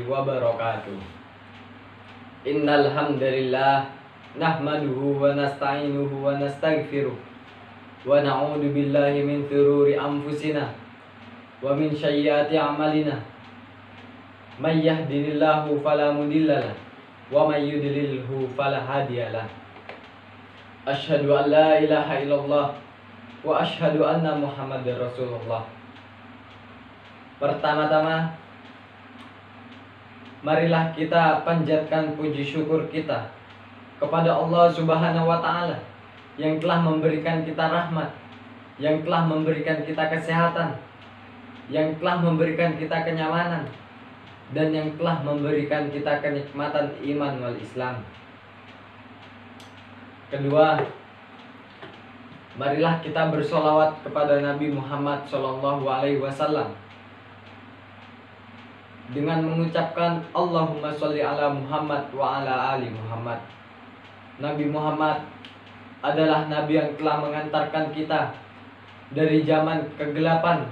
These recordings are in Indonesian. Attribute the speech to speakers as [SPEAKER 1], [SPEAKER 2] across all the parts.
[SPEAKER 1] wabarakatuh. Innal hamdalillah nahmaduhu wa nasta'inuhu wa nastaghfiruh wa na'udzu billahi min shururi anfusina wa min sayyiati a'malina. May yahdihillahu fala mudhillalah wa may yudlilhu fala hadiyalah. Asyhadu an la ilaha illallah wa asyhadu anna Muhammadar Rasulullah. Pertama-tama, marilah kita panjatkan puji syukur kita kepada Allah Subhanahu wa Ta'ala yang telah memberikan kita rahmat, yang telah memberikan kita kesehatan, yang telah memberikan kita kenyamanan, dan yang telah memberikan kita kenikmatan iman wal Islam. Kedua, marilah kita bersolawat kepada Nabi Muhammad SAW dengan mengucapkan Allahumma sholli ala Muhammad wa ala ali Muhammad. Nabi Muhammad adalah Nabi yang telah mengantarkan kita dari zaman kegelapan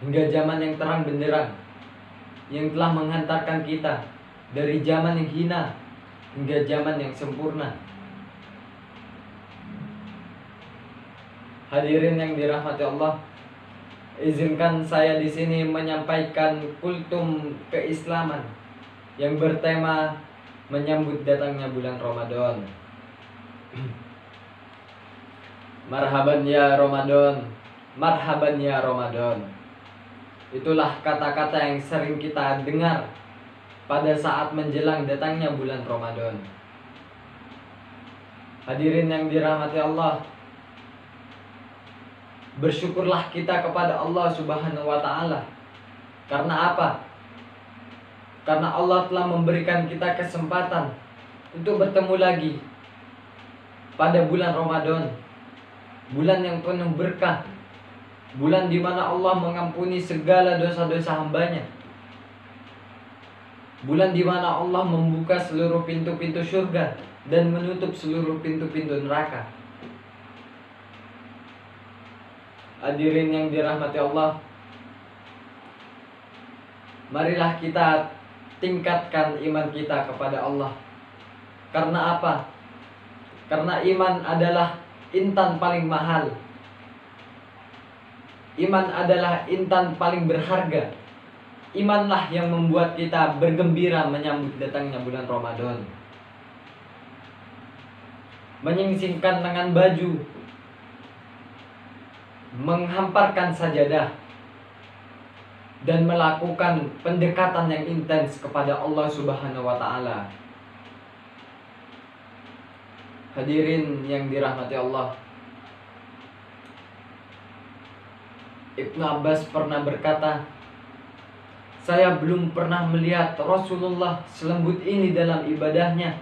[SPEAKER 1] hingga zaman yang terang benderang, yang telah mengantarkan kita dari zaman yang hina hingga zaman yang sempurna. Hadirin yang dirahmati Allah, izinkan saya di sini menyampaikan kultum keislaman yang bertema menyambut datangnya bulan Ramadan. Marhaban ya Ramadan, marhaban ya Ramadan. Itulah kata-kata yang sering kita dengar pada saat menjelang datangnya bulan Ramadan. Hadirin yang dirahmati Allah, bersyukurlah kita kepada Allah Subhanahu wa Ta'ala. Karena apa? Karena Allah telah memberikan kita kesempatan untuk bertemu lagi pada bulan Ramadan, bulan yang penuh berkah, bulan di mana Allah mengampuni segala dosa-dosa hambanya, bulan di mana Allah membuka seluruh pintu-pintu surga dan menutup seluruh pintu-pintu neraka. Hadirin yang dirahmati Allah, marilah kita tingkatkan iman kita kepada Allah. Karena apa? Karena iman adalah intan paling mahal. Iman adalah intan paling berharga. Imanlah yang membuat kita bergembira menyambut datangnya bulan Ramadan. Menyingsingkan lengan baju, menghamparkan sajadah, dan melakukan pendekatan yang intens kepada Allah Subhanahu wa Ta'ala. Hadirin yang dirahmati Allah, Ibnu Abbas pernah berkata, saya belum pernah melihat Rasulullah selembut ini dalam ibadahnya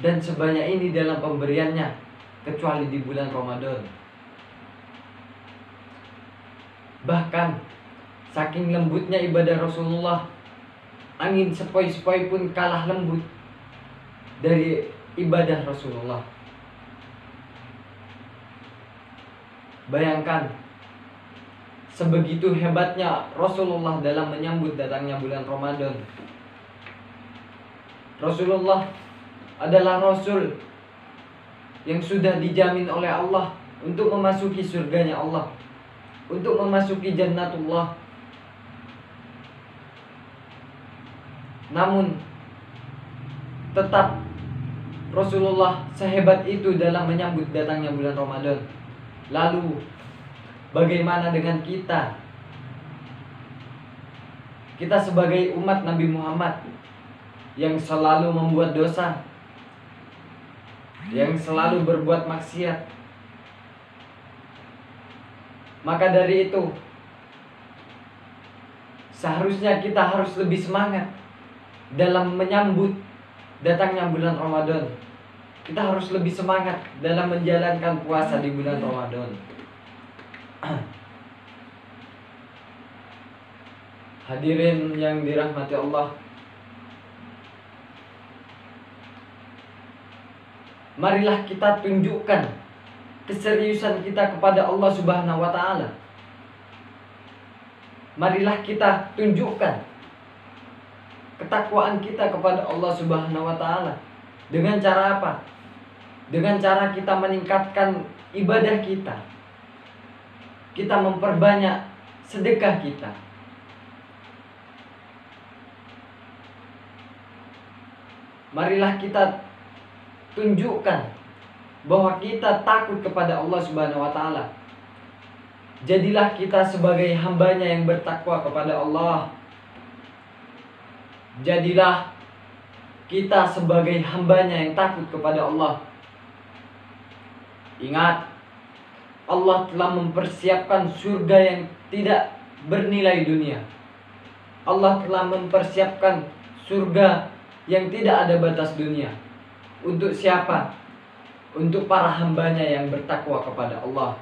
[SPEAKER 1] dan sebanyak ini dalam pemberiannya kecuali di bulan Ramadan. Bahkan saking lembutnya ibadah Rasulullah, angin sepoi-sepoi pun kalah lembut dari ibadah Rasulullah. Bayangkan sebegitu hebatnya Rasulullah dalam menyambut datangnya bulan Ramadan. Rasulullah adalah Rasul yang sudah dijamin oleh Allah untuk memasuki surganya Allah, untuk memasuki jannatullah. Namun tetap Rasulullah sehebat itu dalam menyambut datangnya bulan Ramadan. Lalu bagaimana dengan kita? Kita sebagai umat Nabi Muhammad yang selalu membuat dosa, yang selalu berbuat maksiat. Maka dari itu, seharusnya kita harus lebih semangat dalam menyambut datangnya bulan Ramadan. Kita harus lebih semangat dalam menjalankan puasa di bulan Ramadan. Hadirin yang dirahmati Allah, marilah kita tunjukkan keseriusan kita kepada Allah Subhanahu wa Ta'ala. Marilah kita tunjukkan ketakwaan kita kepada Allah Subhanahu wa taala. Dengan cara apa? Dengan cara kita meningkatkan ibadah kita. Kita memperbanyak sedekah kita. Marilah kita tunjukkan bahwa kita takut kepada Allah Subhanahu wa taala. Jadilah kita sebagai hambanya yang bertakwa kepada Allah. Jadilah kita sebagai hambanya yang takut kepada Allah. Ingat, Allah telah mempersiapkan surga yang tidak bernilai dunia. Allah telah mempersiapkan surga yang tidak ada batas dunia. Untuk siapa? Untuk para hambanya yang bertakwa kepada Allah.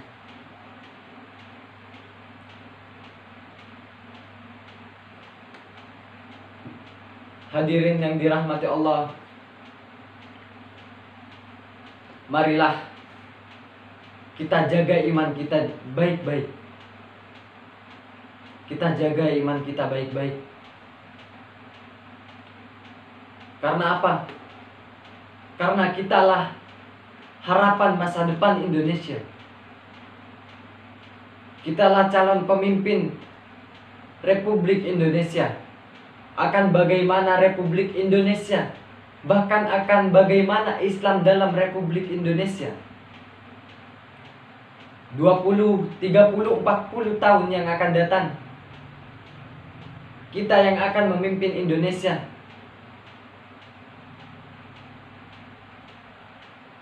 [SPEAKER 1] Hadirin yang dirahmati Allah, marilah kita jaga iman kita baik-baik. Kita jaga iman kita baik-baik. Karena apa? Karena kitalah harapan masa depan Indonesia. Kitalah calon pemimpin Republik Indonesia. Akan bagaimana Republik Indonesia, bahkan akan bagaimana Islam dalam Republik Indonesia. 20, 30, 40 tahun yang akan datang, kita yang akan memimpin Indonesia.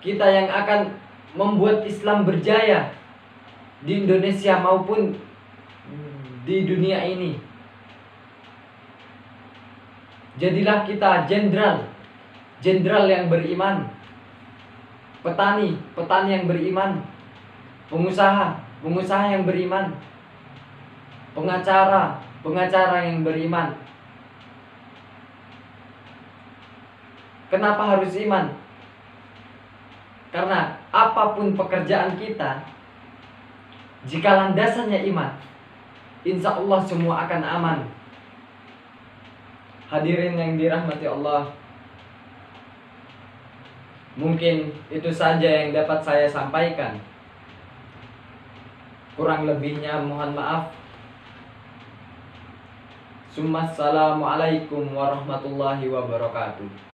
[SPEAKER 1] Kita yang akan membuat Islam berjaya di Indonesia maupun di dunia ini. Jadilah kita jenderal yang beriman, petani yang beriman, pengusaha yang beriman, pengacara yang beriman. Kenapa harus iman? Karena apapun pekerjaan kita, jika landasannya iman, insya Allah semua akan aman. Hadirin yang dirahmati Allah, mungkin itu saja yang dapat saya sampaikan. Kurang lebihnya mohon maaf. Assalamualaikum warahmatullahi wabarakatuh.